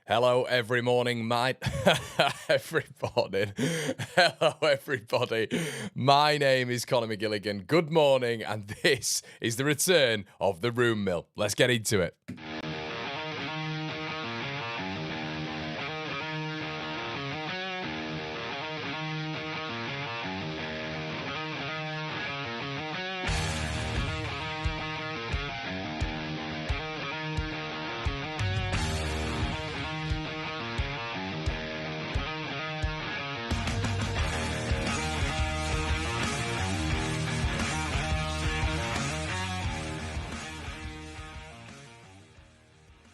Hello, every morning, every morning. Hello, everybody. My name is Conor McGilligan. Good morning, and this is the return of the Room Mill. Let's get into it.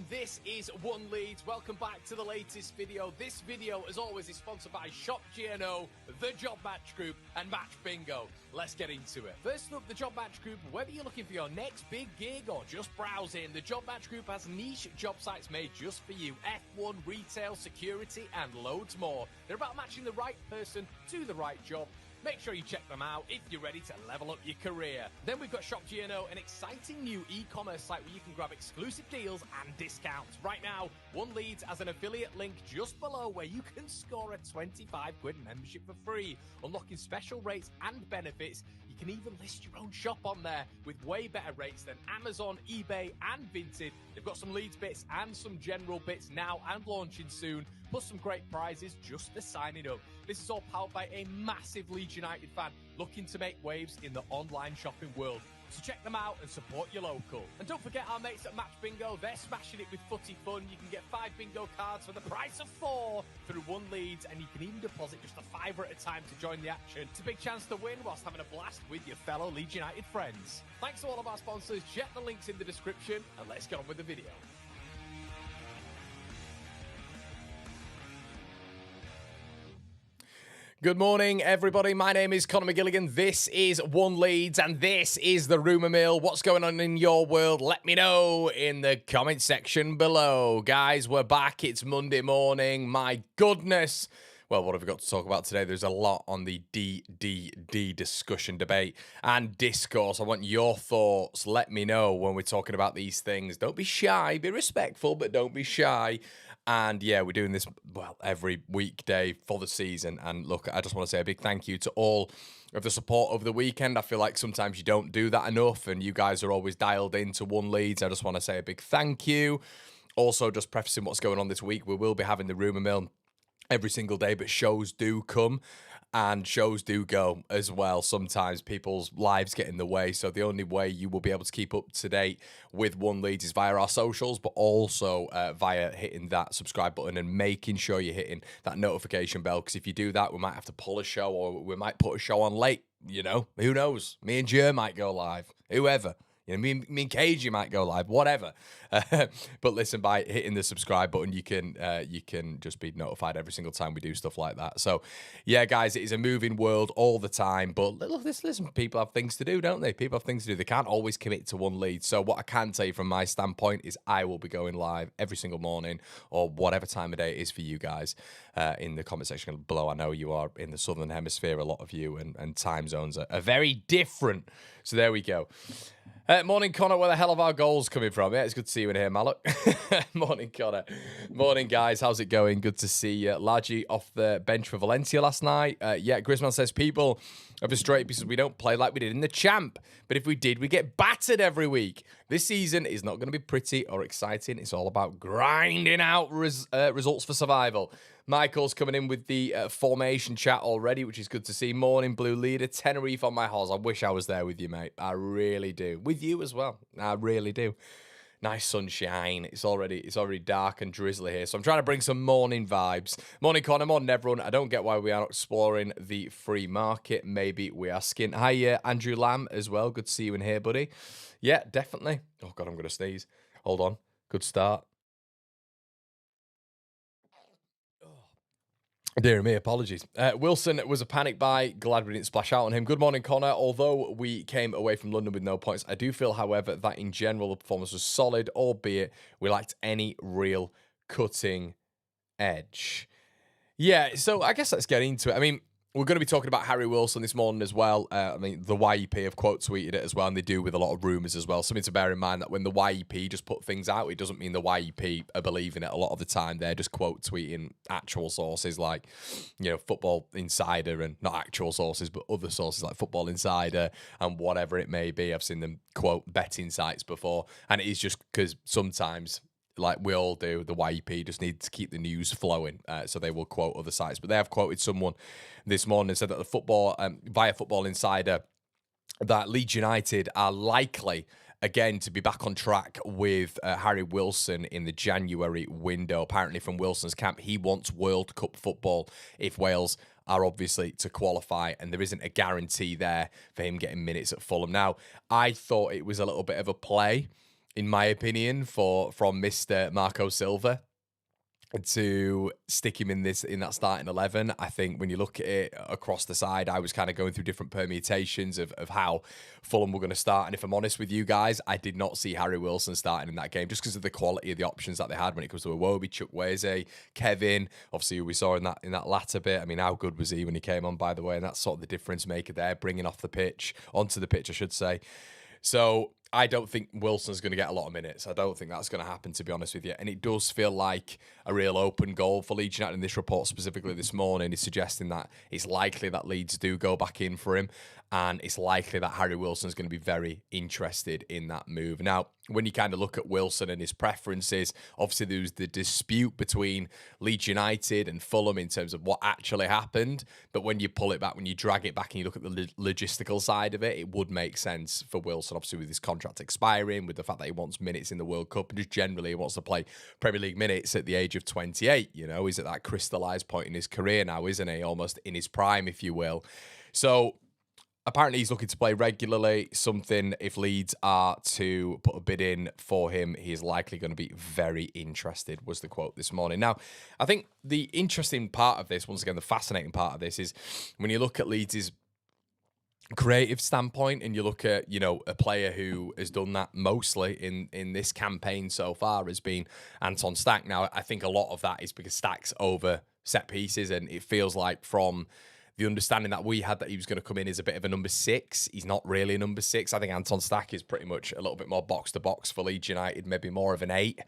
This is One Leeds. Welcome back to the latest video. This video, as always, is sponsored by Shop GNO, the Job Match Group, and Match Bingo. Let's get into it. First up, the Job Match Group. Whether you're looking for your next big gig or just browsing, the Job Match Group has niche job sites made just for you. F1, retail, security, and loads more. They're about matching the right person to the right job. Make sure you check them out if you're ready to level up your career. Then we've got Shop GNO, an exciting new e-commerce site where you can grab exclusive deals and discounts. Right now, One Leeds has an affiliate link just below where you can score a 25 quid membership for free, unlocking special rates and benefits. You can even list your own shop on there with way better rates than Amazon, eBay, and Vinted. They've got some Leeds bits and some general bits now and launching soon, plus some great prizes just for signing up. This is all powered by a massive Leeds United fan looking to make waves in the online shopping world. So check them out and support your local. And don't forget our mates at Match Bingo. They're smashing it with footy fun. You can get 5 bingo cards for the price of 4 through One Leeds, and you can even deposit just a £5 at a time to join the action. It's a big chance to win whilst having a blast with your fellow Leeds United friends. Thanks to all of our sponsors. Check the links in the description, and let's get on with the video. Good morning, everybody. My name is Conor McGilligan. This is One Leeds, and this is the Rumour Mill. What's going on in your world? Let me know in the comment section below. Guys, we're back. It's Monday morning. My goodness. Well, what have we got to talk about today? There's a lot on the DDD discussion, debate, and discourse. I want your thoughts. Let me know when we're talking about these things. Don't be shy. Be respectful, but don't be shy. And yeah, we're doing this, well, every weekday for the season. And look, I just want to say a big thank you to all of the support over the weekend. I feel like sometimes you don't do that enough, and you guys are always dialed into One Leeds. I just want to say a big thank you. Also, just prefacing what's going on this week, we will be having the Rumour Mill every single day, but shows do come and shows do go as well. Sometimes people's lives get in the way, so the only way you will be able to keep up to date with One Leeds is via our socials, but also via hitting that subscribe button and making sure you're hitting that notification bell, because if you do that, we might have to pull a show, or we might put a show on late, you know, who knows? Me and Jer might go live, whoever. You know, me and KG might go live, whatever. But listen, by hitting the subscribe button, you can just be notified every single time we do stuff like that. So, yeah, guys, it is a moving world all the time. But look, listen, people have things to do, don't they? People have things to do. They can't always commit to One Lead. So what I can tell you from my standpoint is I will be going live every single morning, or whatever time of day it is for you guys, in the comment section below. I know you are in the Southern Hemisphere, a lot of you, and time zones are very different. So there we go. Morning, Connor. Where the hell have our goals coming from? Yeah, it's good to see you in here, Malok. Morning, Connor. Morning, guys. How's it going? Good to see you. Lagi off the bench for Valencia last night. Yeah, Griezmann says people are frustrated because we don't play like we did in the champ. But if we did, we get battered every week. This season is not going to be pretty or exciting. It's all about grinding out results for survival. Michael's coming in with the formation chat already, which is good to see. Morning, Blue Leader. Tenerife on my horse. I wish I was there with you, mate. I really do. With you as well. I really do. Nice sunshine. It's already dark and drizzly here, so I'm trying to bring some morning vibes. Morning, Connor. Morning, everyone. I don't get why we are not exploring the free market. Maybe we are asking. Hi, Andrew Lamb as well. Good to see you in here, buddy. Yeah, definitely. Oh, God, I'm going to sneeze. Hold on. Good start. Dear me, apologies. Wilson was a panic buy. Glad we didn't splash out on him. Good morning, Connor. Although we came away from London with no points, I do feel, however, that in general the performance was solid, albeit we lacked any real cutting edge. Yeah, so I guess let's get into it. I mean, We're going to be talking about Harry Wilson this morning as well. I mean, the YEP have quote tweeted it as well, and they do with a lot of rumours as well. Something to bear in mind that when the YEP just put things out, it doesn't mean the YEP are believing it a lot of the time. They're just quote tweeting actual sources like, Football Insider, and not actual sources, but other sources like Football Insider and whatever it may be. I've seen them quote betting sites before, and it is just because sometimes, like we all do, the YEP just need to keep the news flowing, so they will quote other sites. But they have quoted someone this morning and said that via Football Insider, that Leeds United are likely again to be back on track with Harry Wilson in the January window. Apparently, from Wilson's camp, he wants World Cup football if Wales are obviously to qualify, and there isn't a guarantee there for him getting minutes at Fulham. Now, I thought it was a little bit of a play, in my opinion, from Mr. Marco Silva to stick him in that starting 11. I think when you look at it across the side, I was kind of going through different permutations of how Fulham were going to start. And if I'm honest with you guys, I did not see Harry Wilson starting in that game just because of the quality of the options that they had when it comes to Iwobi, Chukwueze, Kevin, obviously who we saw in that latter bit. I mean, how good was he when he came on, by the way? And that's sort of the difference maker there, bringing onto the pitch, I should say. So I don't think Wilson's going to get a lot of minutes. I don't think that's going to happen, to be honest with you. And it does feel like a real open goal for Leeds United. And this report specifically this morning is suggesting that it's likely that Leeds do go back in for him. And it's likely that Harry Wilson's going to be very interested in that move. Now, when you kind of look at Wilson and his preferences, obviously there's the dispute between Leeds United and Fulham in terms of what actually happened. But when you pull it back, when you drag it back and you look at the logistical side of it, it would make sense for Wilson, obviously with his contract expiring, with the fact that he wants minutes in the World Cup, and just generally he wants to play Premier League minutes at the age of 28. He's at that crystallised point in his career now, isn't he? Almost in his prime, if you will. So apparently he's looking to play regularly, something if Leeds are to put a bid in for him, he is likely going to be very interested, was the quote this morning. Now, I think the interesting part of this, once again, the fascinating part of this is when you look at Leeds' creative standpoint and you look at, a player who has done that mostly in this campaign so far has been Anton Stach. Now, I think a lot of that is because Stach's over set pieces, and it feels like from the understanding that we had that he was going to come in as a bit of a number 6. He's not really a number 6. I think Anton Stach is pretty much a little bit more box-to-box for Leeds United, maybe more of an 8.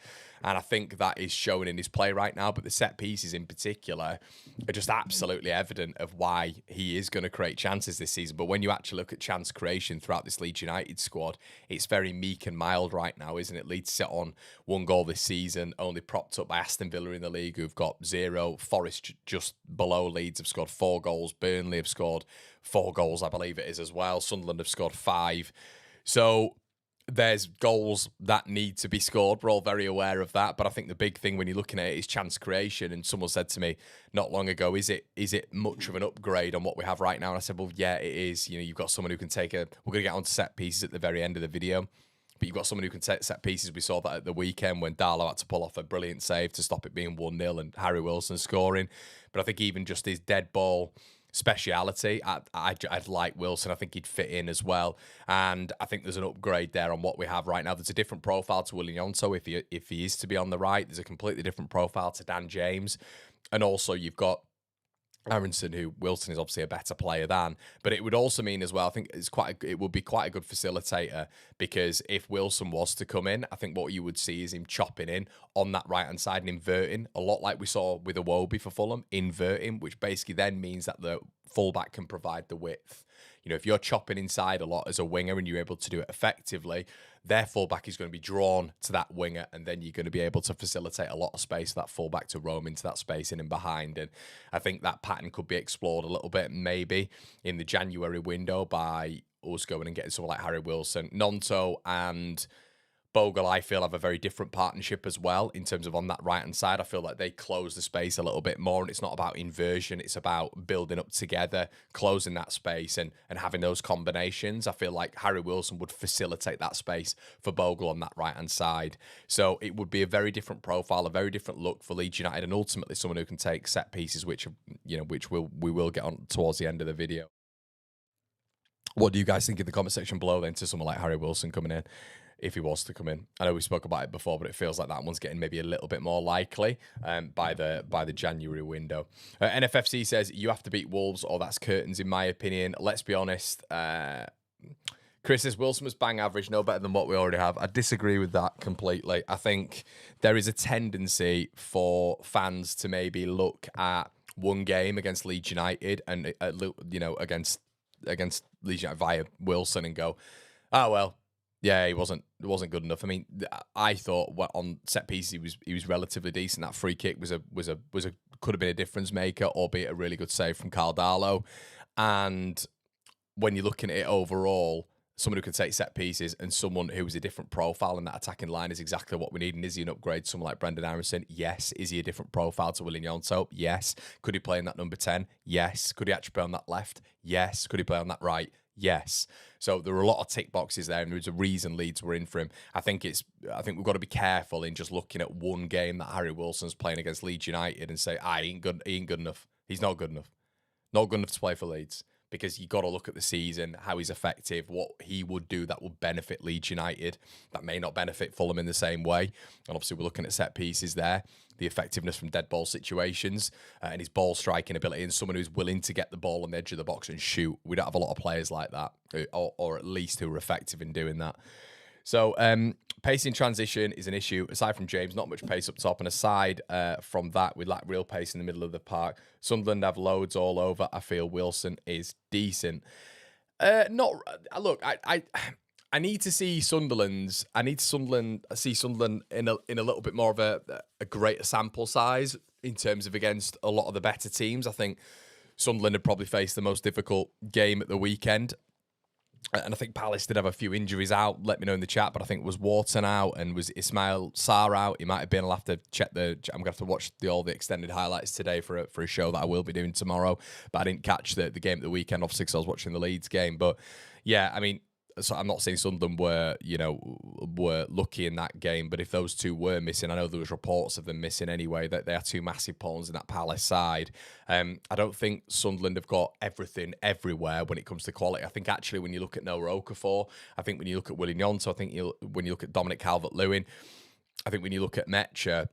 And I think that is showing in his play right now. But the set pieces in particular are just absolutely evident of why he is going to create chances this season. But when you actually look at chance creation throughout this Leeds United squad, it's very meek and mild right now, isn't it? Leeds sit on 1 goal this season, only propped up by Aston Villa in the league, who've got 0. Forest just below Leeds have scored 4 goals. Burnley have scored 4 goals, I believe it is as well. Sunderland have scored 5. So there's goals that need to be scored. We're all very aware of that. But I think the big thing when you're looking at it is chance creation. And someone said to me not long ago, is it much of an upgrade on what we have right now? And I said, well, yeah, it is. You've got someone who can we're going to get onto set pieces at the very end of the video. But you've got someone who can take set pieces. We saw that at the weekend when Darlow had to pull off a brilliant save to stop it being 1-0 and Harry Wilson scoring. But I think even just his dead ball speciality, I'd like Wilson. I think he'd fit in as well. And I think there's an upgrade there on what we have right now. There's a different profile to Willian Yonto if he is to be on the right. There's a completely different profile to Dan James. And also you've got Aronson, who Wilson is obviously a better player than, but it would also mean as well, I think it would be quite a good facilitator, because if Wilson was to come in, I think what you would see is him chopping in on that right-hand side and inverting, a lot like we saw with Iwobi for Fulham, inverting, which basically then means that the fullback can provide the width. If you're chopping inside a lot as a winger and you're able to do it effectively, their fullback is going to be drawn to that winger, and then you're going to be able to facilitate a lot of space for that fullback to roam into that space in and behind. And I think that pattern could be explored a little bit, maybe in the January window, by us going and getting someone like Harry Wilson. Nonto and Bogle, I feel, have a very different partnership as well in terms of on that right-hand side. I feel like they close the space a little bit more, and it's not about inversion. It's about building up together, closing that space and having those combinations. I feel like Harry Wilson would facilitate that space for Bogle on that right-hand side. So it would be a very different profile, a very different look for Leeds United, and ultimately someone who can take set pieces, which we will get on towards the end of the video. What do you guys think in the comment section below then to someone like Harry Wilson coming in? if he was to come in. I know we spoke about it before, but it feels like that one's getting maybe a little bit more likely by the January window. NFFC says you have to beat Wolves or that's curtains, in my opinion. Let's be honest. Chris says Wilson was bang average, no better than what we already have. I disagree with that completely. I think there is a tendency for fans to maybe look at one game against Leeds United and against Leeds United via Wilson and go, oh well, yeah, it wasn't good enough. I mean, I thought on set pieces he was relatively decent. That free kick could have been a difference maker, albeit a really good save from Carl Darlow. And when you're looking at it overall, someone who can take set pieces and someone who is a different profile in that attacking line is exactly what we need. And is he an upgrade to someone like Brendan Aronson? Yes. Is he a different profile to Willian Yonto? Yes. Could he play in that number 10? Yes. Could he actually play on that left? Yes. Could he play on that right? Yes. So there are a lot of tick boxes there, and there's a reason Leeds were in for him. I think we've got to be careful in just looking at one game that Harry Wilson's playing against Leeds United and say, he ain't good enough. He's not good enough. Not good enough to play for Leeds. Because you got to look at the season, how he's effective, what he would do that would benefit Leeds United, that may not benefit Fulham in the same way. And obviously we're looking at set pieces there, the effectiveness from dead ball situations, and his ball striking ability, and someone who's willing to get the ball on the edge of the box and shoot. We don't have a lot of players like that, or at least who are effective in doing that. So pace in transition is an issue. Aside from James, not much pace up top. And aside from that, we lack real pace in the middle of the park. Sunderland have loads all over. I feel Wilson is decent. Look, I need to see Sunderland's. I need see Sunderland in a little bit more of a greater sample size in terms of against a lot of the better teams. I think Sunderland had probably faced the most difficult game at the weekend. And I think Palace did have a few injuries out. Let me know in the chat. But I think it was Wharton out and was Ismail Sarr out. He might have been. I'll have to check I'm going to have to watch all the extended highlights today for a show that I will be doing tomorrow. But I didn't catch the game at the weekend, obviously, because I was watching the Leeds game. But yeah, I mean, so I'm not saying Sunderland were lucky in that game, but if those two were missing, I know there was reports of them missing anyway, that they are two massive pawns in that Palace side. I don't think Sunderland have got everything everywhere when it comes to quality. I think actually when you look at Noah Okafor, I think when you look at Willian Yonto, I think when you look at Dominic Calvert-Lewin, I think when you look at Mecha,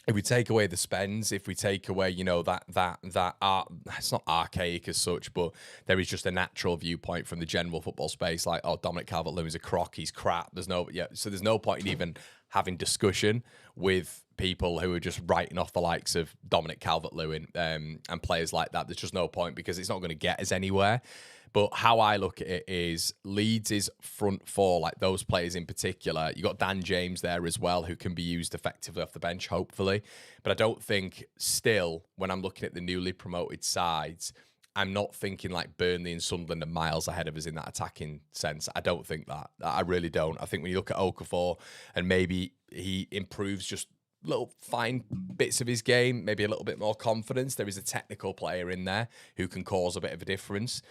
if we take away the spends, if we take away, that art, it's not archaic as such, but there is just a natural viewpoint from the general football space, like, oh, Dominic Calvert-Lewin's a crock, he's crap. So there's no point in even having discussion with people who are just writing off the likes of Dominic Calvert-Lewin and players like that. There's just no point because it's not going to get us anywhere. But how I look at it is Leeds' front four, like those players in particular. You got Dan James there as well, who can be used effectively off the bench, hopefully. But I don't think still, when I'm looking at the newly promoted sides, I'm not thinking like Burnley and Sunderland are miles ahead of us in that attacking sense. I don't think that. I really don't. I think when you look at Okafor and maybe he improves just little fine bits of his game, maybe a little bit more confidence, there is a technical player in there who can cause a bit of a difference.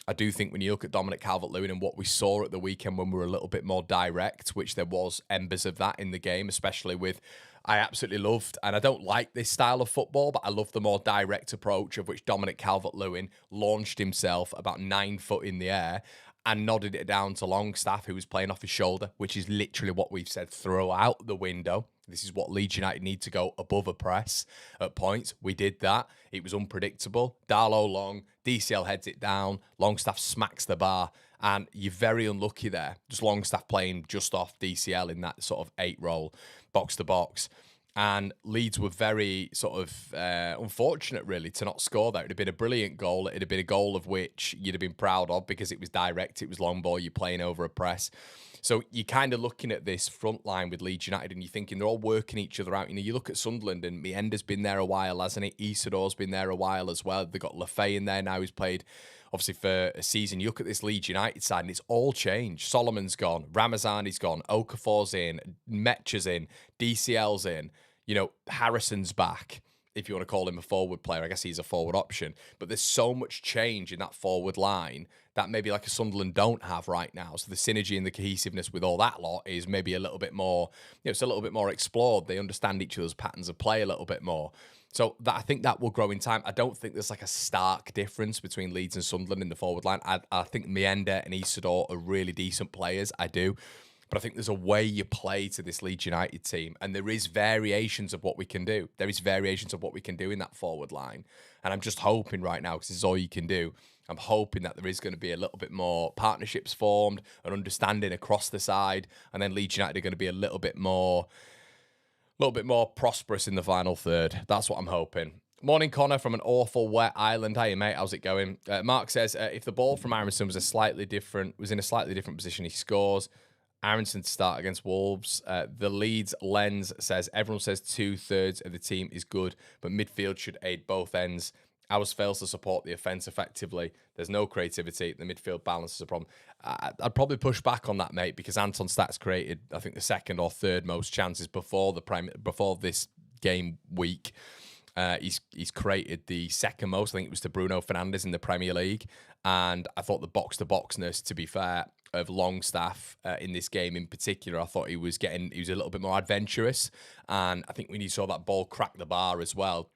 I do think when you look at Dominic Calvert-Lewin and what we saw at the weekend when we were a little bit more direct, which there was embers of that in the game, especially with, I absolutely loved, and I don't like this style of football, but I love the more direct approach of which Dominic Calvert-Lewin launched himself about 9 foot in the air and nodded it down to Longstaff, who was playing off his shoulder, which is literally what we've said throughout the window. This is what Leeds United need to go above a press at points. We did that. It was unpredictable. Darlow long, DCL heads it down, Longstaff smacks the bar, and you're very unlucky there. Just Longstaff playing just off DCL in that sort of 8 role, box to box. And Leeds were very sort of unfortunate, really, to not score there. It would have been a brilliant goal. It would have been a goal of which you'd have been proud of because it was direct, it was long ball, you're playing over a press. So you're kind of looking at this front line with Leeds United and you're thinking they're all working each other out. You look at Sunderland and Mienda's been there a while, hasn't he? Isidor's been there a while as well. They've got Lafay in there now, who's played obviously for a season. You look at this Leeds United side and it's all changed. Solomon's gone, Ramazani's gone, Okafor's in, Mecha's in, DCL's in, Harrison's back. If you want to call him a forward player, I guess he's a forward option. But there's so much change in that forward line that maybe like a Sunderland don't have right now. So the synergy and the cohesiveness with all that lot is maybe a little bit more, it's a little bit more explored. They understand each other's patterns of play a little bit more. So I think that will grow in time. I don't think there's like a stark difference between Leeds and Sunderland in the forward line. I think Mienda and Isidore are really decent players. I do. But I think there's a way you play to this Leeds United team, and there is variations of what we can do. There is variations of what we can do in that forward line. And I'm just hoping right now, because this is all you can do, I'm hoping that there is going to be a little bit more partnerships formed, an understanding across the side, and then Leeds United are going to be a little bit more prosperous in the final third. That's what I'm hoping. Morning, Connor, from an awful wet island. Hey, mate, how's it going? Mark says, if the ball from Aronson was in a slightly different position, he scores. Aronson to start against Wolves. The Leeds lens says, everyone says 2/3 of the team is good, but midfield should aid both ends. Ours fails to support the offence effectively. There's no creativity. The midfield balance is a problem. I'd probably push back on that, mate, because Anton Stach created, I think, the second or third most chances before this game week. He's created the second most. I think it was to Bruno Fernandes in the Premier League. And I thought the box-to-boxness, to be fair, of Longstaff in this game in particular, I thought he was a little bit more adventurous. And I think when you saw that ball crack the bar as well,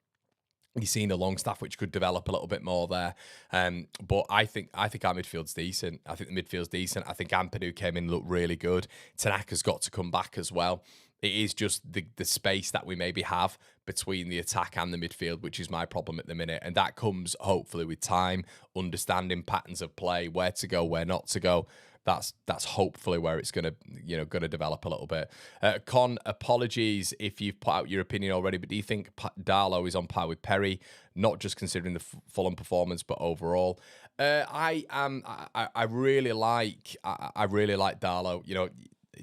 you've seen a Longstaff which could develop a little bit more there. But I think our midfield's decent. I think the midfield's decent. I think Ampadu came in and looked really good. Tanaka's got to come back as well. It is just the space that we maybe have between the attack and the midfield, which is my problem at the minute. And that comes hopefully with time, understanding patterns of play, where to go, where not to go. That's hopefully where it's gonna develop a little bit. Con, apologies if you've put out your opinion already, but do you think Darlow is on par with Perry? Not just considering the Fulham performance, but overall. I really like Darlow. You know,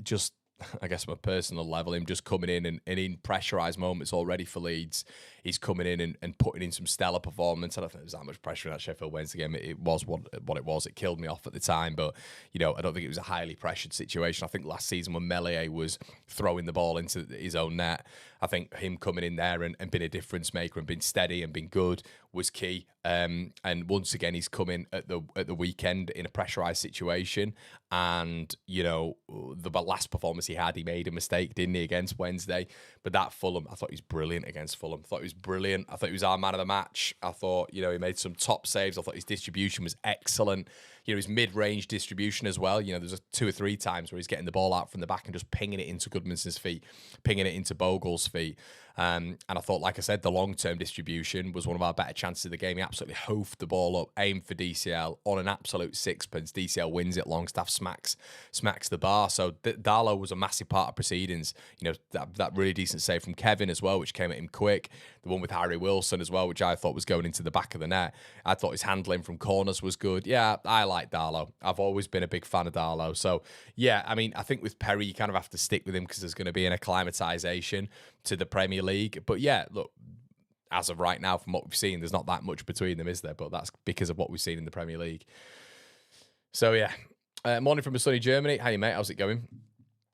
just, I guess, on a personal level, him just coming in and in pressurised moments already for Leeds, he's coming in and putting in some stellar performance. I don't think there was that much pressure in that Sheffield Wednesday game. It was what it was. It killed me off at the time, but, you know, I don't think it was a highly pressured situation. I think last season when Meslier was throwing the ball into his own net, I think him coming in there and being a difference maker and being steady and being good was key. And once again, he's come in at the weekend in a pressurised situation. And, you know, the last performance he had, he made a mistake, didn't he, against Wednesday? But that Fulham, I thought he was brilliant against Fulham. I thought he was brilliant. I thought he was our man of the match. I thought, you know, he made some top saves. I thought his distribution was excellent. You know, his mid-range distribution as well. You know, there's 2 or 3 times where he's getting the ball out from the back and just pinging it into Goodmanson's feet, pinging it into Bogle's feet. And I thought, like I said, the long-term distribution was one of our better chances of the game. He absolutely hoofed the ball up, aimed for DCL on an absolute sixpence. DCL wins it. Longstaff smacks the bar. So Darlow was a massive part of proceedings. You know, that really decent save from Kevin as well, which came at him quick. The one with Harry Wilson as well, which I thought was going into the back of the net. I thought his handling from corners was good. Yeah, I like Darlow. I've always been a big fan of Darlow. So, yeah, I mean, I think with Perry, you kind of have to stick with him because there's going to be an acclimatisation to the Premier League. But, yeah, look, as of right now, from what we've seen, there's not that much between them, is there? But that's because of what we've seen in the Premier League. So, yeah. Morning from sunny Germany. Hey, mate, how's it going?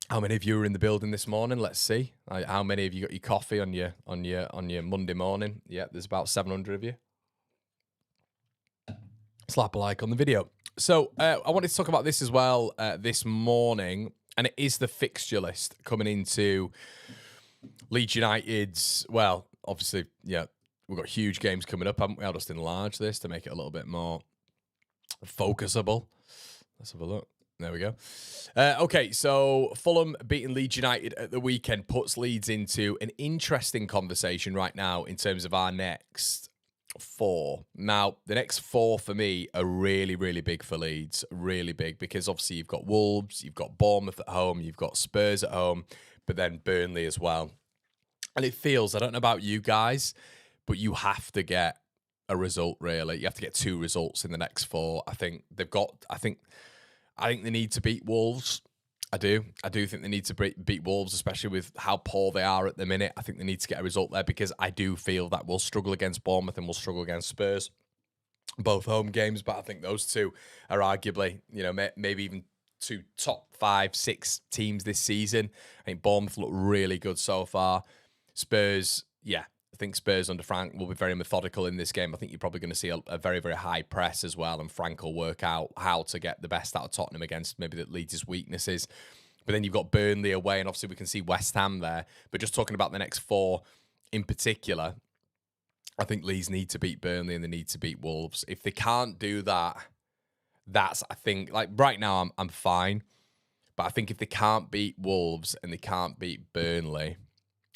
How many of you are in the building this morning? Let's see. How many of you got your coffee on your Monday morning? Yeah, there's about 700 of you. Slap a like on the video. So I wanted to talk about this as well this morning, and it is the fixture list coming into Leeds United's. Well, obviously, yeah, we've got huge games coming up, haven't we? I'll just enlarge this to make it a little bit more focusable. Let's have a look. There we go. Okay, so Fulham beating Leeds United at the weekend puts Leeds into an interesting conversation right now in terms of our next 4. Now, the next 4 for me are really, really big for Leeds. Really big, because obviously you've got Wolves, you've got Bournemouth at home, you've got Spurs at home, but then Burnley as well. And it feels, I don't know about you guys, but you have to get a result, really. You have to get 2 results in the next 4. I think they need to beat Wolves. I do think they need to beat Wolves, especially with how poor they are at the minute. I think they need to get a result there, because I do feel that we'll struggle against Bournemouth and we'll struggle against Spurs. Both home games, but I think those 2 are arguably, you know, maybe even 2 top 5, 6 teams this season. I think Bournemouth look really good so far. Spurs, yeah. I think Spurs under Frank will be very methodical in this game. I think you're probably going to see a very, very high press as well, and Frank will work out how to get the best out of Tottenham against maybe that Leeds' weaknesses. But then you've got Burnley away, and obviously we can see West Ham there. But just talking about the next 4 in particular, I think Leeds need to beat Burnley and they need to beat Wolves. If they can't do that, I think, like right now I'm fine. But I think if they can't beat Wolves and they can't beat Burnley,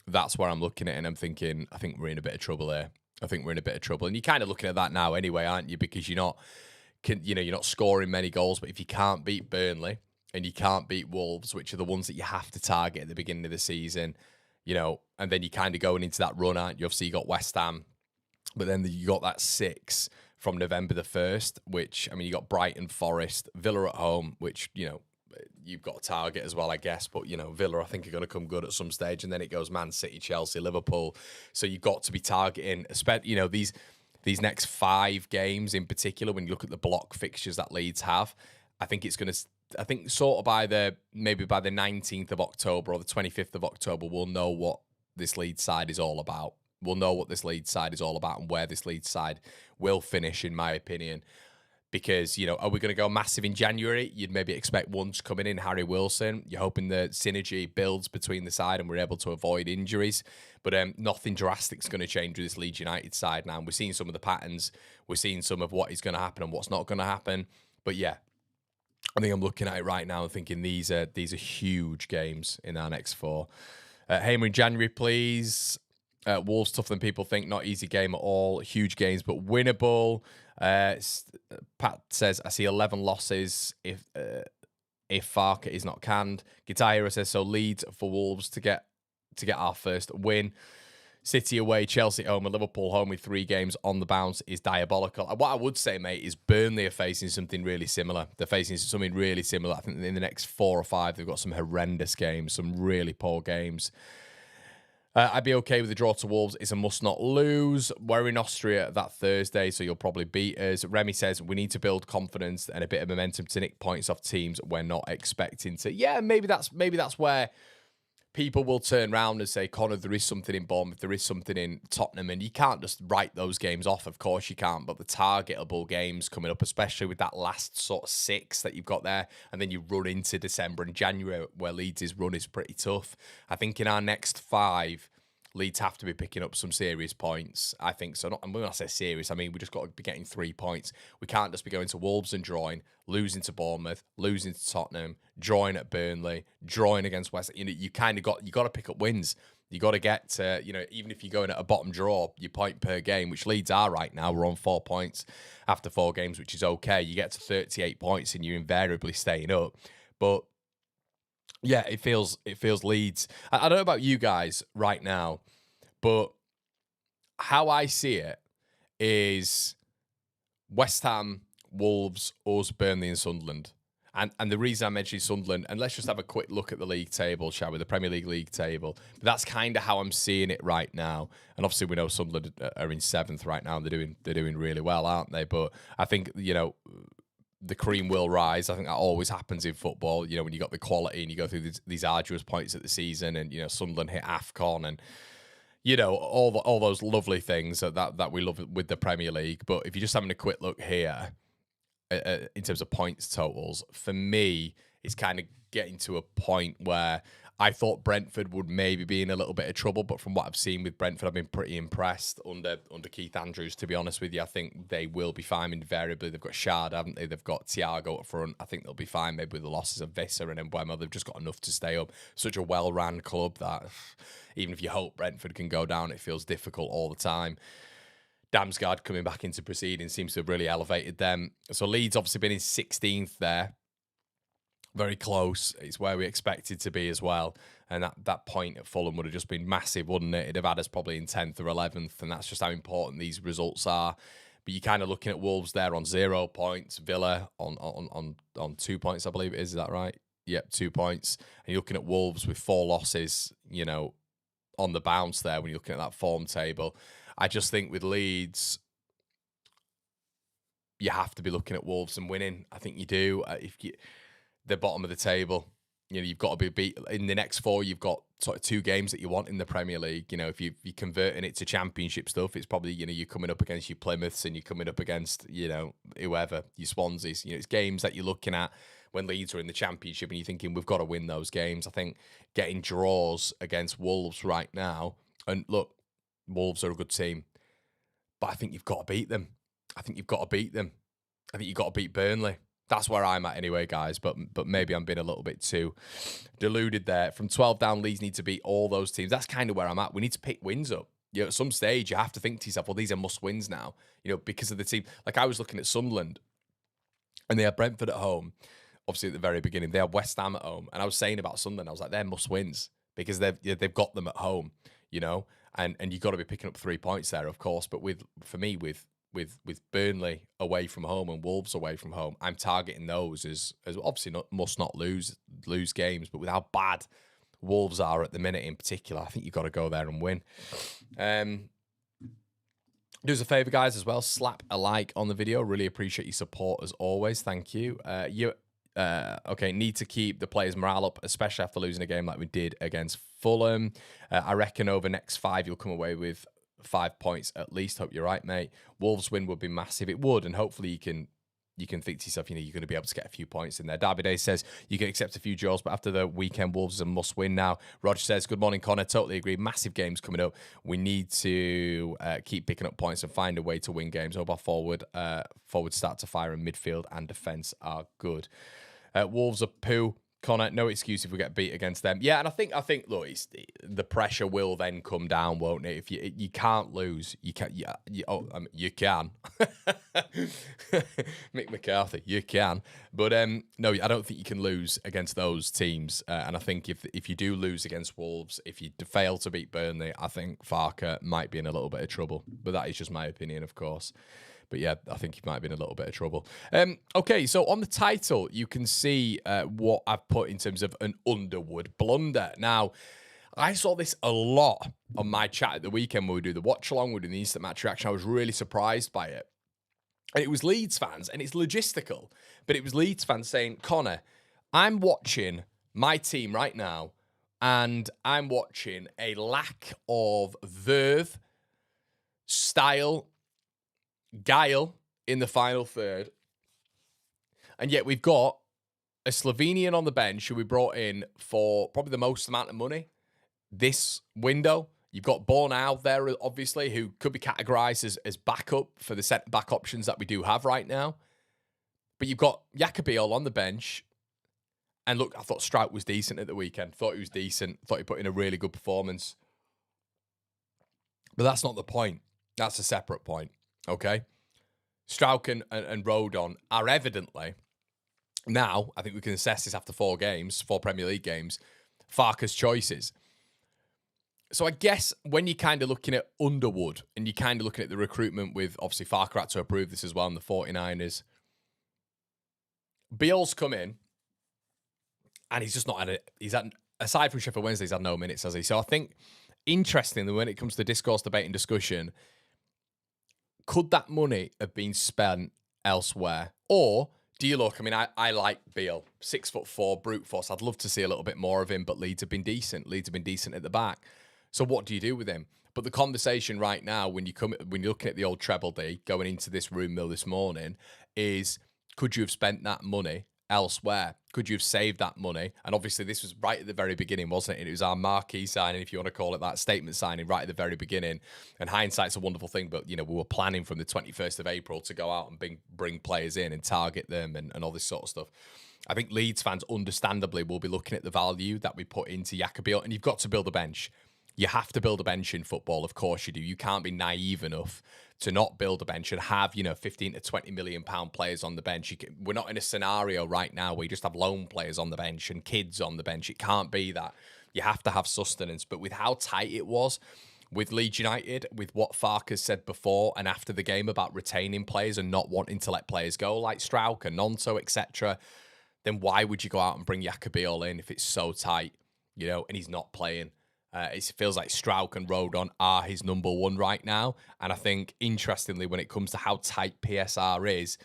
that's where I'm looking at, and I'm thinking, I think we're in a bit of trouble here. I think we're in a bit of trouble, and you're kind of looking at that now anyway, aren't you? Because you're not, you're not scoring many goals. But if you can't beat Burnley and you can't beat Wolves, which are the ones that you have to target at the beginning of the season, and then you're kind of going into that run, aren't you? Obviously, you got West Ham, but then you got that 6 from November the 1st, which, I mean, you got Brighton, Forest, Villa at home, which, you've got a target as well, I guess. But, Villa, I think, are going to come good at some stage. And then it goes Man City, Chelsea, Liverpool. So you've got to be targeting, these next 5 games in particular, when you look at the block fixtures that Leeds have. I think it's going to, sort of by the 19th of October or the 25th of October, we'll know what this Leeds side is all about. We'll know what this Leeds side is all about and where this Leeds side will finish, in my opinion. Because, are we going to go massive in January? You'd maybe expect one to come in Harry Wilson. You're hoping the synergy builds between the side and we're able to avoid injuries. But nothing drastic is going to change with this Leeds United side now. And we're seeing some of the patterns. We're seeing some of what is going to happen and what's not going to happen. But yeah, I think I'm looking at it right now and thinking these are huge games in our next 4. Hamer in January, please. Wolves tougher than people think. Not easy game at all. Huge games, but winnable. Pat says, I see 11 losses if Farke is not canned. Guitar Hero says, so Leeds for Wolves to get our first win. City away, Chelsea home, and Liverpool home with 3 games on the bounce is diabolical. And what I would say, mate, is Burnley are facing something really similar. They're facing something really similar. I think in the next 4 or 5, they've got some horrendous games, some really poor games. I'd be okay with the draw to Wolves. It's a must not lose. We're in Austria that Thursday, so you'll probably beat us. Remy says we need to build confidence and a bit of momentum to nick points off teams we're not expecting to. Yeah, maybe that's where people will turn around and say, Connor, there is something in Bournemouth, there is something in Tottenham, and you can't just write those games off. Of course you can't, but the targetable games coming up, especially with that last sort of 6 that you've got there, and then you run into December and January where Leeds' run is pretty tough. I think in our next 5, Leeds have to be picking up some serious points. I think so. And when I say serious, I mean we just got to be getting 3 points. We can't just be going to Wolves and drawing, losing to Bournemouth, losing to Tottenham, drawing at Burnley, drawing against West. You kind of got to pick up wins. You got to get to, even if you're going at a bottom draw, your point per game, which Leeds are right now. We're on 4 points after 4 games, which is okay. You get to 38 points and you're invariably staying up. But yeah, it feels Leeds. I don't know about you guys right now, but how I see it is West Ham, Wolves, us, Burnley and Sunderland. And the reason I mentioned Sunderland, and let's just have a quick look at the league table, shall we? The Premier League table. But that's kind of how I'm seeing it right now. And obviously we know Sunderland are in 7th right now and they're doing really well, aren't they? But I think, the cream will rise. I think that always happens in football, when you got the quality and you go through these arduous points at the season and, Sunderland hit AFCON and, all those lovely things that we love with the Premier League. But if you're just having a quick look here in terms of points totals, for me, it's kind of getting to a point where I thought Brentford would maybe be in a little bit of trouble, but from what I've seen with Brentford, I've been pretty impressed under Keith Andrews, to be honest with you. I think they will be fine invariably. They've got Shard, haven't they? They've got Thiago up front. I think they'll be fine maybe with the losses of Visser and Mbeumo. They've just got enough to stay up. Such a well-ran club that even if you hope Brentford can go down, it feels difficult all the time. Damsgaard coming back into proceedings seems to have really elevated them. So Leeds obviously been in 16th there. Very close. It's where we expected to be as well. And that point at Fulham would have just been massive, wouldn't it? It'd have had us probably in 10th or 11th. And that's just how important these results are. But you're kind of looking at Wolves there on 0 points. Villa on 2 points, I believe it is. Is that right? Yep, 2 points. And you're looking at Wolves with 4 losses, on the bounce there when you're looking at that form table. I just think with Leeds, you have to be looking at Wolves and winning. I think you do. The bottom of the table, you've got to be beat in the next 4. You've got sort of 2 games that you want in the Premier League. If you're converting it to Championship stuff, it's probably you're coming up against your Plymouths and you're coming up against whoever, your Swanseas. It's games that you're looking at when Leeds are in the Championship and you're thinking we've got to win those games. I think getting draws against Wolves right now, and look, Wolves are a good team, but I think you've got to beat them. I think you've got to beat Burnley. That's where I'm at anyway, guys. But maybe I'm being a little bit too deluded there. From 12 down, Leeds need to beat all those teams. That's kind of where I'm at. We need to pick wins up. You know, at some stage, you have to think to yourself, well, these are must-wins now, you know, because of the team. Like, I was looking at Sunderland, and they had Brentford at home, obviously at the very beginning. They had West Ham at home. And I was saying about Sunderland, I was like, they're must-wins because they've got them at home, you know, and you've got to be picking up 3 points there, of course. But for me, with Burnley away from home and Wolves away from home, I'm targeting those as obviously must not lose games, but with how bad Wolves are at the minute in particular, I think you've got to go there and win. Do us a favour, guys, as well. Slap a like on the video. Really appreciate your support as always. Thank you. Okay, need to keep the players' morale up, especially after losing a game like we did against Fulham. I reckon over next 5, you'll come away with 5 points at least. Hope you're right, mate. Wolves win would be massive. It would, and hopefully you can think to yourself, you know, you're going to be able to get a few points in there. Derby Day says you can accept a few draws, but after the weekend, Wolves is a must-win now. Roger says, good morning, Connor. Totally agree. Massive games coming up. We need to keep picking up points and find a way to win games. Hope our forward start to fire, and midfield and defence are good. Wolves are poo. Connor, no excuse if we get beat against them. Yeah, and I think look, the pressure will then come down, won't it? If you can't lose, you can. You can. Mick McCarthy, you can. But no, I don't think you can lose against those teams. And I think if you do lose against Wolves, if you fail to beat Burnley, I think Farke might be in a little bit of trouble. But that is just my opinion, of course. But yeah, I think he might be in a little bit of trouble. Okay, so on the title, you can see what I've put in terms of an Underwood blunder. Now, I saw this a lot on my chat at the weekend when we do the watch-along, we do the instant match reaction. I was really surprised by it. And it was Leeds fans, and it's logistical, but it was Leeds fans saying, Connor, I'm watching my team right now, and I'm watching a lack of verve, style, guile in the final third, and yet we've got a Slovenian on the bench who we brought in for probably the most amount of money this window. You've got Bornau there, obviously, who could be categorised as backup for the centre-back options that we do have right now. But you've got Jaka Bijol on the bench. And look, I thought Stach was decent at the weekend. Thought he was decent. Thought he put in a really good performance. But that's not the point. That's a separate point. Okay? Stach and Rodon are evidently, now, I think we can assess this after 4 Premier League games, Farke's choices. So I guess when you're kind of looking at Underwood and you're kind of looking at the recruitment with, obviously, Farke had to approve this as well in the 49ers. Bijol's come in and he's just not had it. Aside from Sheffield Wednesday, he's had no minutes, has he? So I think, interestingly, when it comes to discourse, debate and discussion, could that money have been spent elsewhere? Or do you look, I mean, I like Bijol, 6'4", brute force. I'd love to see a little bit more of him, but Leeds have been decent. Leeds have been decent at the back. So what do you do with him? But the conversation right now, when you're looking at the old treble D going into this room mill this morning, is could you have spent that money elsewhere? Could you have saved that money? And obviously this was right at the very beginning, wasn't it? It was our marquee signing, if you want to call it that, statement signing right at the very beginning. And hindsight's a wonderful thing, but, you know, we were planning from the 21st of April to go out and bring players in and target them and all this sort of stuff. I think Leeds fans, understandably, will be looking at the value that we put into Jaka Bijol, and you've got to build a bench. You have to build a bench in football, of course you do. You can't be naive enough to not build a bench and have, 15 to 20 million pound players on the bench. We're not in a scenario right now where you just have lone players on the bench and kids on the bench. It can't be that. You have to have sustenance. But with how tight it was with Leeds United, with what Farke has said before and after the game about retaining players and not wanting to let players go, like Stach and Nonto, etc., then why would you go out and bring Jaka Bijol in if it's so tight, and he's not playing? It feels like Stach and Rodon are his number one right now. And I think, interestingly, when it comes to how tight PSR is,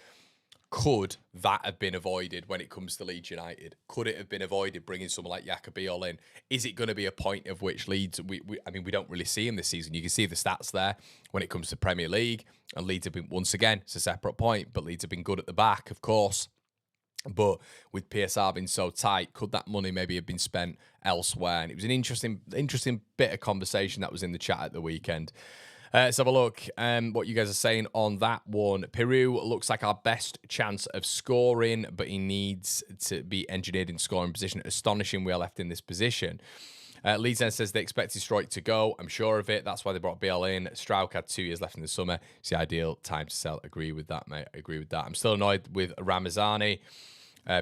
could that have been avoided when it comes to Leeds United? Could it have been avoided bringing someone like Jaka Bijol in? Is it going to be a point of which Leeds, we don't really see him this season. You can see the stats there when it comes to Premier League. And Leeds have been, once again, it's a separate point, but Leeds have been good at the back, of course. But with PSR being so tight, could that money maybe have been spent elsewhere? And it was an interesting bit of conversation that was in the chat at the weekend. Let's have a look what you guys are saying on that one. Peru looks like our best chance of scoring, but he needs to be engineered in scoring position. Astonishing we are left in this position. Leeds then says they expected Strike to go. I'm sure of it. That's why they brought BL in. Strauch had 2 years left in the summer. It's the ideal time to sell. Agree with that, mate. Agree with that. I'm still annoyed with Ramazani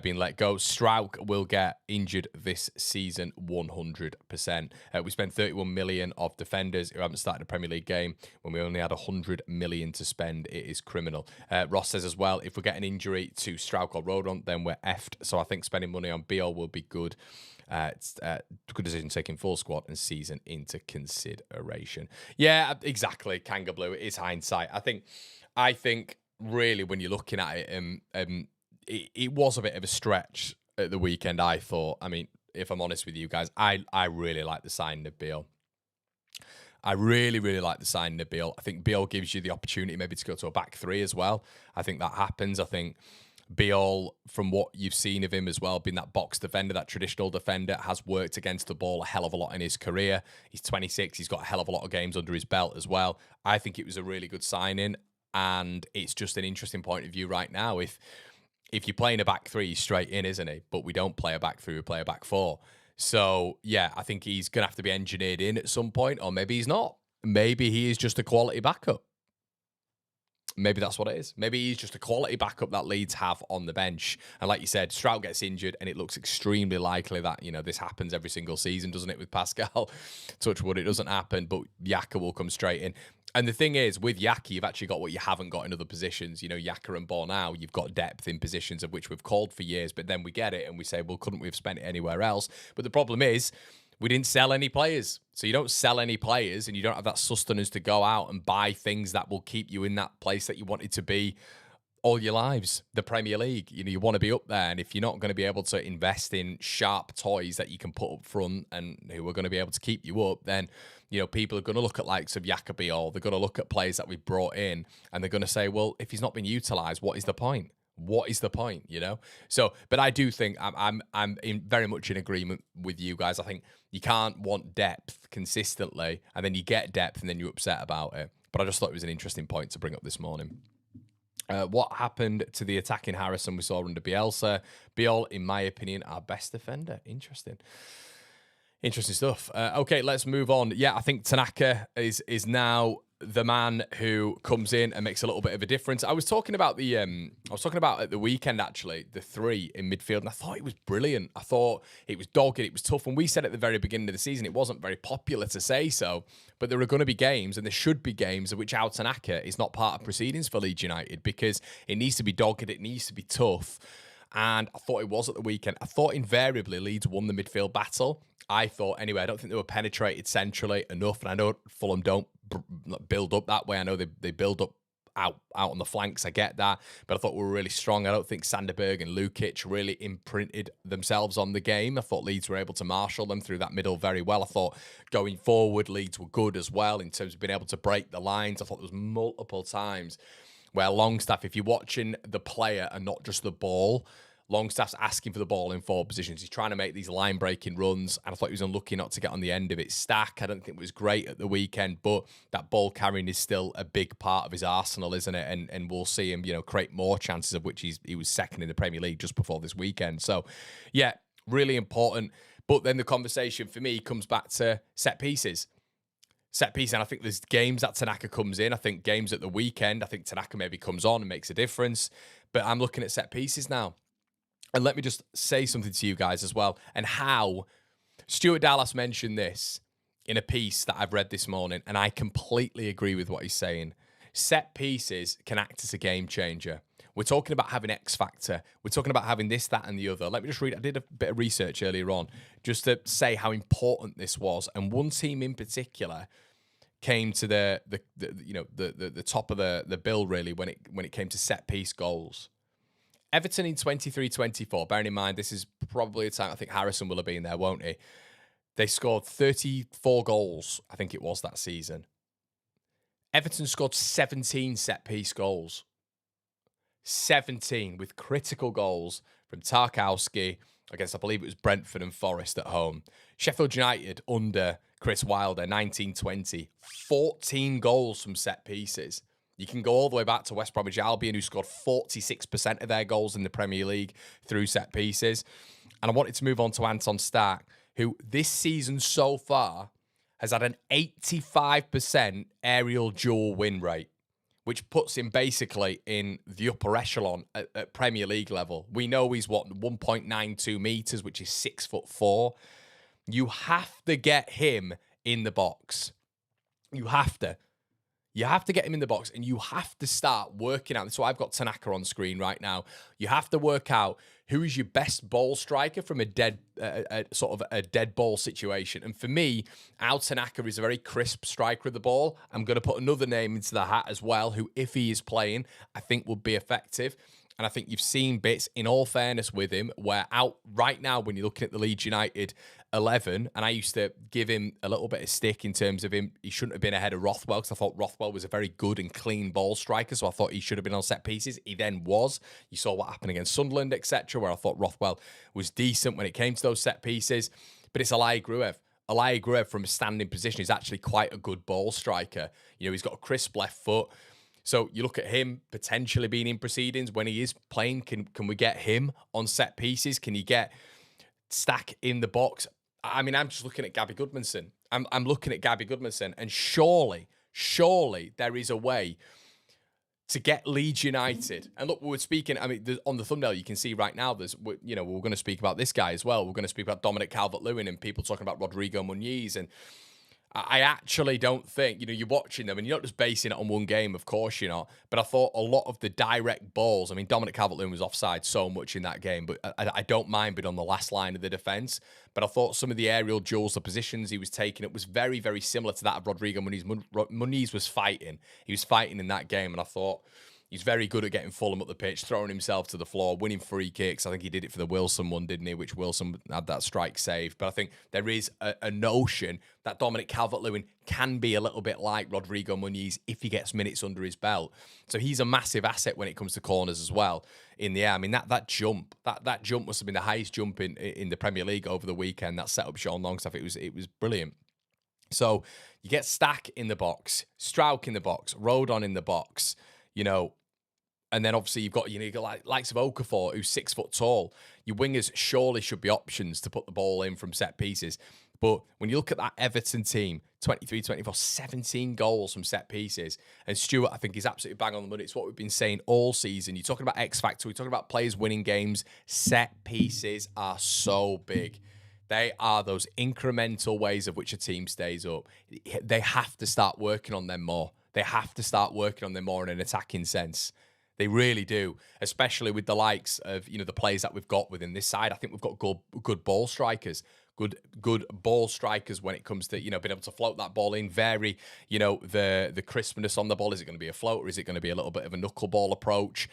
being let go. Strauch will get injured this season 100%. We spent 31 million of defenders who haven't started a Premier League game when we only had 100 million to spend. It is criminal. Ross says as well, if we get an injury to Strauch or Rodon, then we're effed. So I think spending money on BL will be good. It's good decision taking full squad and season into consideration. Yeah, exactly. Kanga Blue. It is hindsight. I think really when you're looking at it, it was a bit of a stretch at the weekend, I thought. I mean, if I'm honest with you guys, I really like the signing of Beal. I really, really like the signing of Beal. I think Beal gives you the opportunity maybe to go to a back 3 as well. I think that happens. I think Beal, from what you've seen of him as well, being that box defender, that traditional defender, has worked against the ball a hell of a lot in his career. He's 26. He's got a hell of a lot of games under his belt as well. I think it was a really good signing, and it's just an interesting point of view right now. If you're playing a back 3, he's straight in, isn't he? But we don't play a back 3, we play a back 4. So, yeah, I think he's going to have to be engineered in at some point, or maybe he's not. Maybe he is just a quality backup. Maybe that's what it is. Maybe he's just a quality backup that Leeds have on the bench. And like you said, Stroud gets injured, and it looks extremely likely that, this happens every single season, doesn't it, with Pascal? Touch wood, it doesn't happen, but Jaka will come straight in. And the thing is, with Jaka, you've actually got what you haven't got in other positions. Jaka and Bornau, you've got depth in positions of which we've called for years, but then we get it and we say, well, couldn't we have spent it anywhere else? But the problem is, we didn't sell any players. So you don't sell any players and you don't have that sustenance to go out and buy things that will keep you in that place that you wanted to be all your lives, the Premier League. You want to be up there. And if you're not going to be able to invest in sharp toys that you can put up front and who are going to be able to keep you up, then, people are going to look at likes of Jaka Bijol. They're going to look at players that we've brought in and they're going to say, well, if he's not been utilised, what is the point? What is the point, So, but I do think I'm very much in agreement with you guys. I think you can't want depth consistently and then you get depth and then you're upset about it. But I just thought it was an interesting point to bring up this morning. What happened to the attacking Harrison we saw under Bielsa? Biol, in my opinion, our best defender. Interesting stuff. Okay, let's move on. Yeah, I think Tanaka is now the man who comes in and makes a little bit of a difference. I was talking about at the weekend, actually, the 3 in midfield, and I thought it was brilliant. I thought it was dogged, it was tough. And we said at the very beginning of the season, it wasn't very popular to say so, but there are going to be games, and there should be games, of which Tanaka is not part of proceedings for Leeds United, because it needs to be dogged, it needs to be tough. And I thought it was at the weekend. I thought invariably Leeds won the midfield battle. I thought, anyway, I don't think they were penetrated centrally enough. And I know Fulham don't build up that way. I know they build up out on the flanks. I get that. But I thought we were really strong. I don't think Sanderberg and Lukic really imprinted themselves on the game. I thought Leeds were able to marshal them through that middle very well. I thought going forward, Leeds were good as well in terms of being able to break the lines. I thought there was multiple times where Longstaff, if you're watching the player and not just the ball, Longstaff's asking for the ball in forward positions. He's trying to make these line-breaking runs, and I thought he was unlucky not to get on the end of it. Stach, I don't think was great at the weekend, but that ball carrying is still a big part of his arsenal, isn't it? And we'll see him, create more chances, of which he was second in the Premier League just before this weekend. So, yeah, really important. But then the conversation for me comes back to set pieces. Set piece, and I think there's games that Tanaka comes in. I think games at the weekend, I think Tanaka maybe comes on and makes a difference. But I'm looking at set pieces now. And let me just say something to you guys as well, and how Stuart Dallas mentioned this in a piece that I've read this morning, and I completely agree with what he's saying. Set pieces can act as a game changer. We're talking about having X factor. We're talking about having this, that, and the other. Let me just read. I did a bit of research earlier on just to say how important this was. And one team in particular came to the top of the bill really when it came to set piece goals. Everton in 23-24, bearing in mind this is probably a time I think Harrison will have been there, won't he? They scored 34 goals, I think it was that season. Everton scored 17 set-piece goals. 17 with critical goals from Tarkowski against, I believe it was Brentford and Forest at home. Sheffield United under Chris Wilder, 1920, 14 goals from set pieces. You can go all the way back to West Bromwich Albion, who scored 46% of their goals in the Premier League through set pieces. And I wanted to move on to Anton Stach, who this season so far has had an 85% aerial duel win rate, which puts him basically in the upper echelon at Premier League level. We know he's, 1.92 metres, which is 6'4". You have to get him in the box. You have to. You have to get him in the box, and you have to start working out. So I've got Tanaka on screen right now. You have to work out who is your best ball striker from a dead ball situation. And for me, Al Tanaka is a very crisp striker of the ball. I'm going to put another name into the hat as well, who, if he is playing, I think would be effective. And I think you've seen bits, in all fairness, with him, where out right now, when you're looking at the Leeds United 11, and I used to give him a little bit of stick in terms of him, he shouldn't have been ahead of Rothwell, because I thought Rothwell was a very good and clean ball striker, so I thought he should have been on set pieces. He then was. You saw what happened against Sunderland, etc., where I thought Rothwell was decent when it came to those set pieces. But it's Alai Gruev. Alai Gruev, from a standing position, is actually quite a good ball striker. You know, he's got a crisp left foot. So you look at him potentially being in proceedings when he is playing. Can we get him on set pieces? Can you get Stach in the box? I mean, I'm just looking at Gabby Goodmanson. I'm looking at Gabby Goodmanson, and surely there is a way to get Leeds United. And look, we're speaking, I mean, on the thumbnail, you can see right now, we're going to speak about this guy as well. We're going to speak about Dominic Calvert-Lewin and people talking about Rodrigo Muniz. And I actually don't think, you're watching them and you're not just basing it on one game, of course you're not. But I thought a lot of the direct balls, I mean, Dominic Calvert-Lewin was offside so much in that game, but I don't mind being on the last line of the defence. But I thought some of the aerial duels, the positions he was taking, it was very, very similar to that of Rodrigo Muniz. Muniz was fighting. He was fighting in that game, and I thought he's very good at getting Fulham up the pitch, throwing himself to the floor, winning free kicks. I think he did it for the Wilson one, didn't he? Which Wilson had that strike save. But I think there is a notion that Dominic Calvert-Lewin can be a little bit like Rodrigo Muniz if he gets minutes under his belt. So he's a massive asset when it comes to corners as well in the air. I mean, that jump must have been the highest jump in the Premier League over the weekend. That set up Sean Longstaff. It was brilliant. So you get Stach in the box, Struijk in the box, Rodon in the box, and then obviously you've got likes of Okafor, who's 6 foot tall. Your wingers surely should be options to put the ball in from set pieces. But when you look at that Everton team, 23-24, 17 goals from set pieces. And Stuart, I think, is absolutely bang on the money. It's what we've been saying all season. You're talking about X Factor. We're talking about players winning games. Set pieces are so big. They are those incremental ways of which a team stays up. They have to start working on them more. They have to start working on them more in an attacking sense. They really do, especially with the likes of, the players that we've got within this side. I think we've got good ball strikers, good ball strikers when it comes to, being able to float that ball in, vary, the crispness on the ball. Is it going to be a float, or is it going to be a little bit of a knuckleball approach?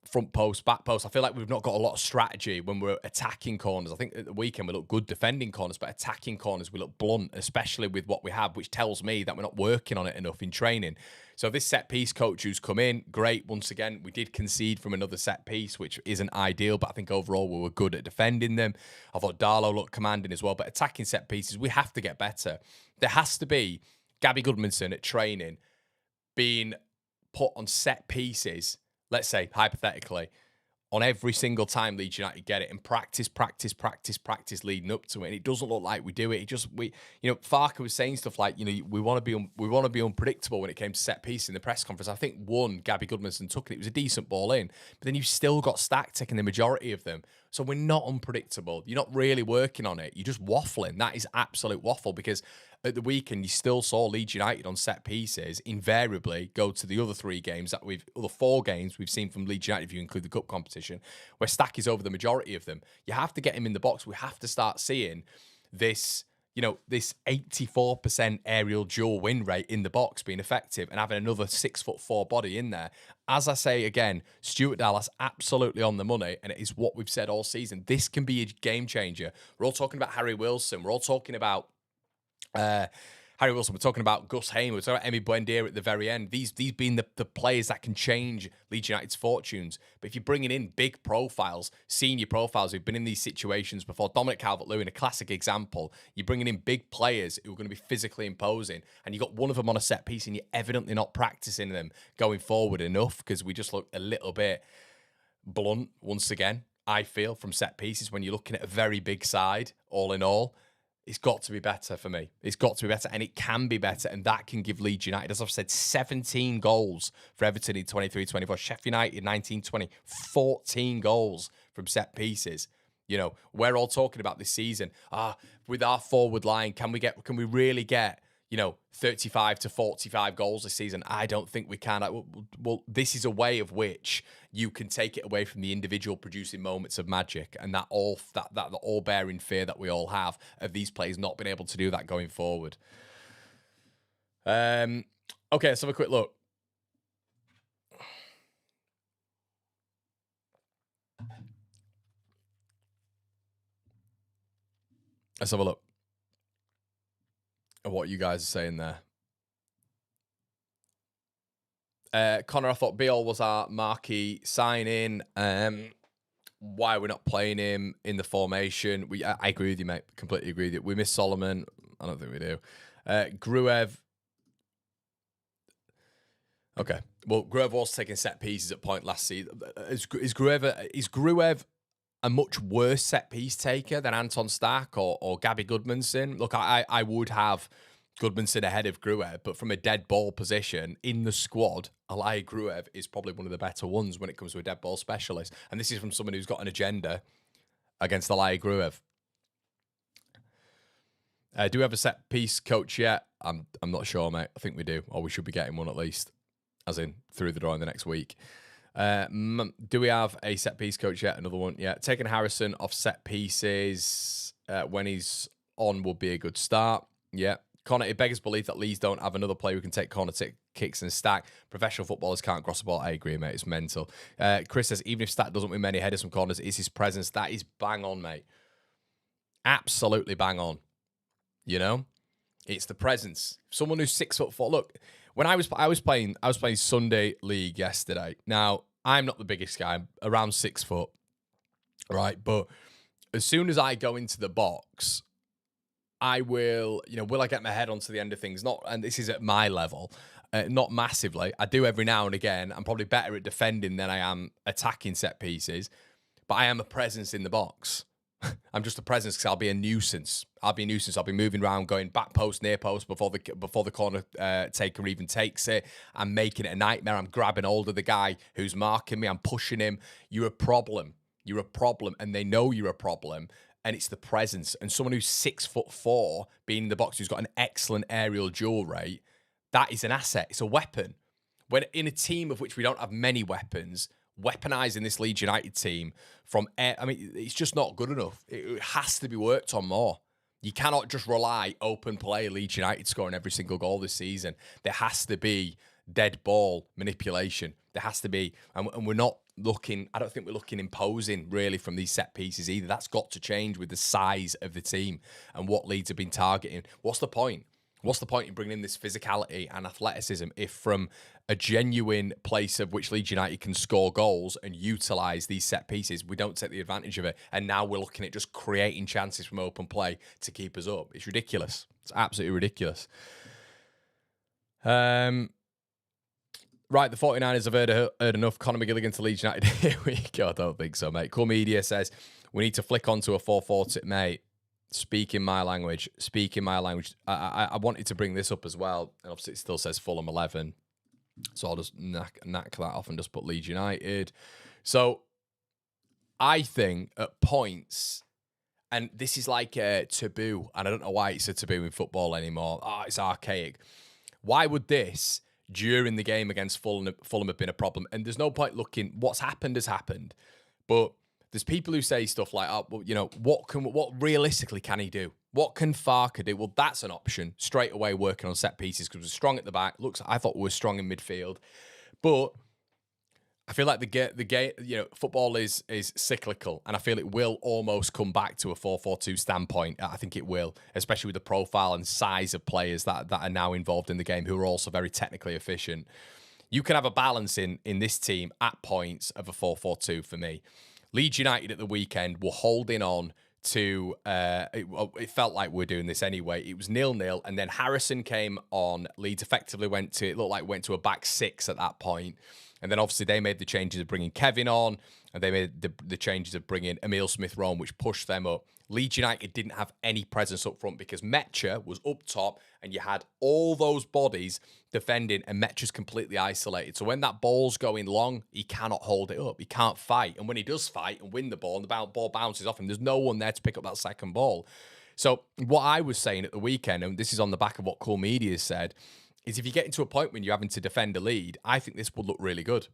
Front post, back post. I feel like we've not got a lot of strategy when we're attacking corners. I think at the weekend we look good defending corners, but attacking corners we look blunt, especially with what we have, which tells me that we're not working on it enough in training. So this set piece coach who's come in, great. Once again, we did concede from another set piece, which isn't ideal, but I think overall we were good at defending them. I thought Darlow looked commanding as well, but attacking set pieces, we have to get better. There has to be Gabby Goodmanson at training being put on set pieces, let's say, hypothetically, on every single time Leeds United get it, and practice leading up to it. And it doesn't look like we do it. Farke was saying stuff like, we want to be unpredictable when it came to set piece in the press conference. I think Gabby Goodmanson took it. It was a decent ball in, but then you've still got Stach taking the majority of them. So we're not unpredictable. You're not really working on it. You're just waffling. That is absolute waffle, because at the weekend, you still saw Leeds United on set pieces invariably go to the other 4 games we've seen from Leeds United, if you include the cup competition, where Stach is over the majority of them. You have to get him in the box. We have to start seeing this, this 84% aerial dual win rate in the box being effective, and having another 6'4" body in there. As I say again, Stuart Dallas absolutely on the money, and it is what we've said all season. This can be a game changer. We're all talking about Harry Wilson. We're all talking about Harry Wilson, we're talking about Gus Hamer, we're talking about Emi Buendia at the very end. These being the players that can change Leeds United's fortunes. But if you're bringing in big profiles, senior profiles who've been in these situations before, Dominic Calvert-Lewin, a classic example, you're bringing in big players who are going to be physically imposing, and you got one of them on a set piece and you're evidently not practicing them going forward enough because we just look a little bit blunt once again, I feel, from set pieces when you're looking at a very big side, all in all. It's got to be better for me. It's got to be better, and it can be better, and that can give Leeds United, as I've said, 17 goals for Everton in 23-24. Sheffield United, 19-20, 14 goals from set pieces. You know, we're all talking about this season. With our forward line, can we really get, 35 to 45 goals this season? I don't think we can. Well, this is a way of which you can take it away from the individual producing moments of magic, and that all bearing fear that we all have of these players not being able to do that going forward. Okay, let's have a quick look. Let's have a look at what you guys are saying there. Connor, I thought Bijol was our marquee signing. Why are we not playing him in the formation? I agree with you, mate. Completely agree with you. We miss Solomon. I don't think we do. Gruev. Okay. Well, Gruev was taking set pieces at point last season. Is Gruev a much worse set piece taker than Anton Stach or Gabby Goodmanson? Look, I would have Goodmanson ahead of Gruev, but from a dead ball position in the squad, Alai Gruev is probably one of the better ones when it comes to a dead ball specialist. And this is from someone who's got an agenda against Alai Gruev. Do we have a set piece coach yet? I'm not sure, mate. I think we do, or we should be getting one at least, as in through the door in the next week. Do we have a set piece coach yet? Another one? Yeah. Taking Harrison off set pieces when he's on would be a good start. Yeah. Connor, it beggars belief that Leeds don't have another player who can take corner kicks and Stack. Professional footballers can't cross the ball. I agree, mate. It's mental. Chris says, even if Stack doesn't win many headers from corners, it's his presence. That is bang on, mate. Absolutely bang on. You know? It's the presence. Someone who's 6'4". Look, when I was playing Sunday League yesterday. Now, I'm not the biggest guy. I'm around 6 foot. Right? But as soon as I go into the box, I will I get my head onto the end of things? Not, and this is at my level, not massively. I do every now and again. I'm probably better at defending than I am attacking set pieces, but I am a presence in the box. I'm just a presence because I'll be a nuisance. I'll be moving around, going back post, near post before the corner taker even takes it. I'm making it a nightmare. I'm grabbing hold of the guy who's marking me. I'm pushing him. You're a problem. You're a problem, and they know you're a problem. And it's the presence. And someone who's 6'4", being in the box, who's got an excellent aerial duel rate, that is an asset. It's a weapon. When in a team of which we don't have many weapons, weaponizing this Leeds United team it's just not good enough. It has to be worked on more. You cannot just rely open play Leeds United scoring every single goal this season. There has to be dead ball manipulation. There has to be, and we're not looking, I don't think we're looking imposing really from these set pieces either. That's got to change with the size of the team and what Leeds have been targeting. What's the point? What's the point in bringing in this physicality and athleticism if from a genuine place of which Leeds United can score goals and utilise these set pieces, we don't take the advantage of it, and now we're looking at just creating chances from open play to keep us up? It's ridiculous. It's absolutely ridiculous. Right, the 49ers have heard enough. Conor McGilligan to Leeds United. Here we go. I don't think so, mate. Cool Media says, we need to flick onto a 4-4. Mate, speaking my language. I wanted to bring this up as well. And obviously it still says Fulham 11. So I'll just knock that off and just put Leeds United. So I think at points, and this is like a taboo, and I don't know why it's a taboo in football anymore. It's archaic. Why would this, during the game against Fulham have been a problem? And there's no point looking, what's happened has happened. But there's people who say stuff like, what realistically can he do? What can Farke do? Well, that's an option. Straight away working on set pieces because we're strong at the back. I thought we were strong in midfield. But I feel like the game, football is cyclical, and I feel it will almost come back to a 4-4-2 standpoint. I think it will, especially with the profile and size of players that are now involved in the game, who are also very technically efficient. You can have a balance in this team at points of a 4-4-2 for me. Leeds United at the weekend were holding on to, it felt like we were doing this anyway. It was 0-0, and then Harrison came on. Leeds effectively it looked like went to a back six at that point. And then obviously they made the changes of bringing Kevin on, and they made the changes of bringing Emile Smith-Rowe, which pushed them up. Leeds United didn't have any presence up front because Metcher was up top, and you had all those bodies defending, and Metcher's completely isolated. So when that ball's going long, he cannot hold it up. He can't fight. And when he does fight and win the ball, and the ball bounces off him, there's no one there to pick up that second ball. So what I was saying at the weekend, and this is on the back of what Cool Media said, is if you get into a point when you're having to defend a lead, I think this would look really good.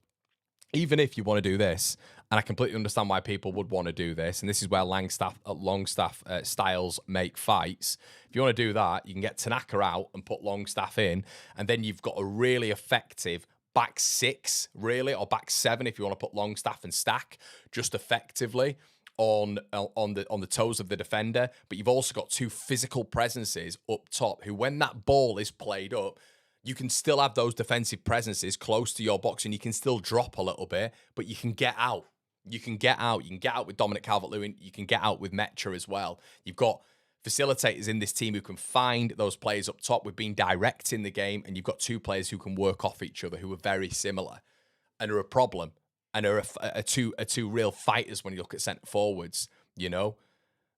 Even if you want to do this, and I completely understand why people would want to do this, and this is where Longstaff styles make fights. If you want to do that, you can get Tanaka out and put Longstaff in, and then you've got a really effective back six, really, or back seven if you want to put Longstaff and Stach just effectively on the toes of the defender. But you've also got two physical presences up top who, when that ball is played up, you can still have those defensive presences close to your box, and you can still drop a little bit, but you can get out. You can get out. You can get out with Dominic Calvert-Lewin. You can get out with Metcher as well. You've got facilitators in this team who can find those players up top. We've been direct in the game, and you've got two players who can work off each other, who are very similar and are a problem, and are two real fighters when you look at centre forwards,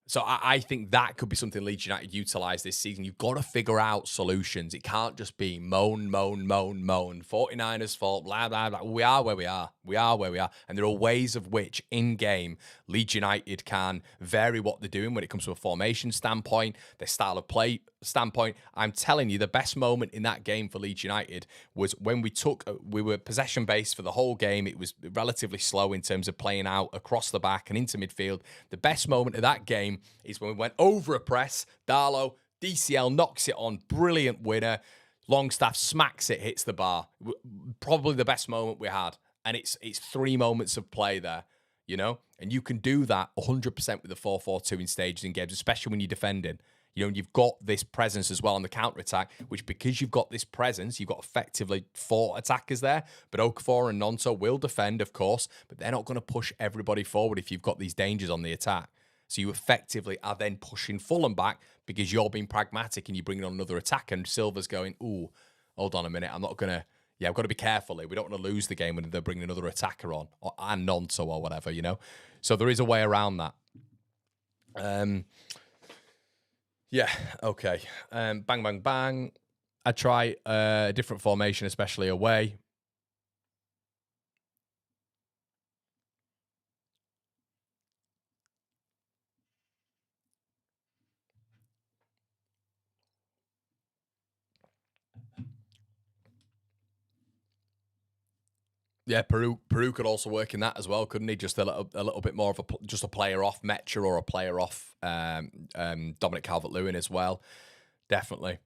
So I think that could be something Leeds United utilise this season. You've got to figure out solutions. It can't just be moan. 49ers fault, blah, blah, blah. We are where we are. We are where we are. And there are ways of which, in-game, Leeds United can vary what they're doing when it comes to a formation standpoint, their style of play standpoint. I'm telling you, the best moment in that game for Leeds United was when we were possession-based for the whole game. It was relatively slow in terms of playing out across the back and into midfield. The best moment of that game is when we went over a press. Darlow, DCL knocks it on. Brilliant winner. Longstaff smacks it, hits the bar. Probably the best moment we had. And it's 3 moments of play there, And you can do that 100% with the 4-4-2 in stages in games, especially when you're defending. And you've got this presence as well on the counter-attack, which because you've got this presence, you've got effectively 4 attackers there. But Okafor and Nonto will defend, of course, but they're not going to push everybody forward if you've got these dangers on the attack. So you effectively are then pushing Fulham back because you're being pragmatic and you're bringing on another attacker, and Silva's going, ooh, hold on a minute, I've got to be careful here. We don't want to lose the game when they're bringing another attacker on, and Nonto or whatever, So there is a way around that. Yeah, okay. Bang, bang, bang. I try a different formation, especially away. Yeah, Peru could also work in that as well, couldn't he? Just a little bit more of a player off Metcher, or a player off Dominic Calvert-Lewin as well. Definitely.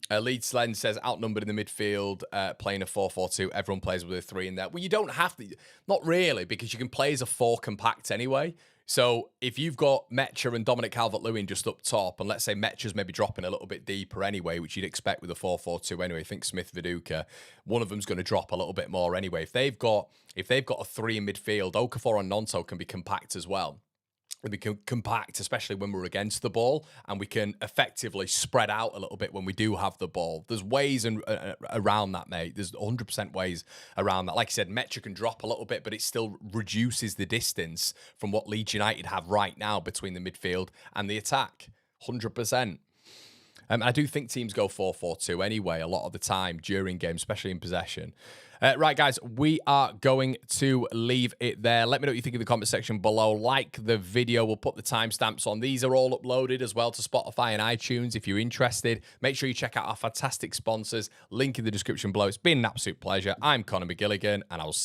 Leeds Slen says, outnumbered in the midfield, playing a 4-4-2. Everyone plays with a 3 in there. Well, you don't have to. Not really, because you can play as a 4 compact anyway. So if you've got Metcher and Dominic Calvert-Lewin just up top, and let's say Metcher's maybe dropping a little bit deeper anyway, which you'd expect with a 4-4-2 anyway. I think Smith Viduka, one of them's going to drop a little bit more anyway. If they've got a 3 in midfield, Okafor and Nonto can be compact as well. We can compact, especially when we're against the ball, and we can effectively spread out a little bit when we do have the ball. There's ways around that, mate. There's 100% ways around that. Like I said, Metcher can drop a little bit, but it still reduces the distance from what Leeds United have right now between the midfield and the attack. 100%. I do think teams go 4-4-2 anyway a lot of the time during games, especially in possession. Right, guys, we are going to leave it there. Let me know what you think in the comment section below. Like the video. We'll put the timestamps on. These are all uploaded as well to Spotify and iTunes if you're interested. Make sure you check out our fantastic sponsors. Link in the description below. It's been an absolute pleasure. I'm Conor McGilligan, and I'll see you.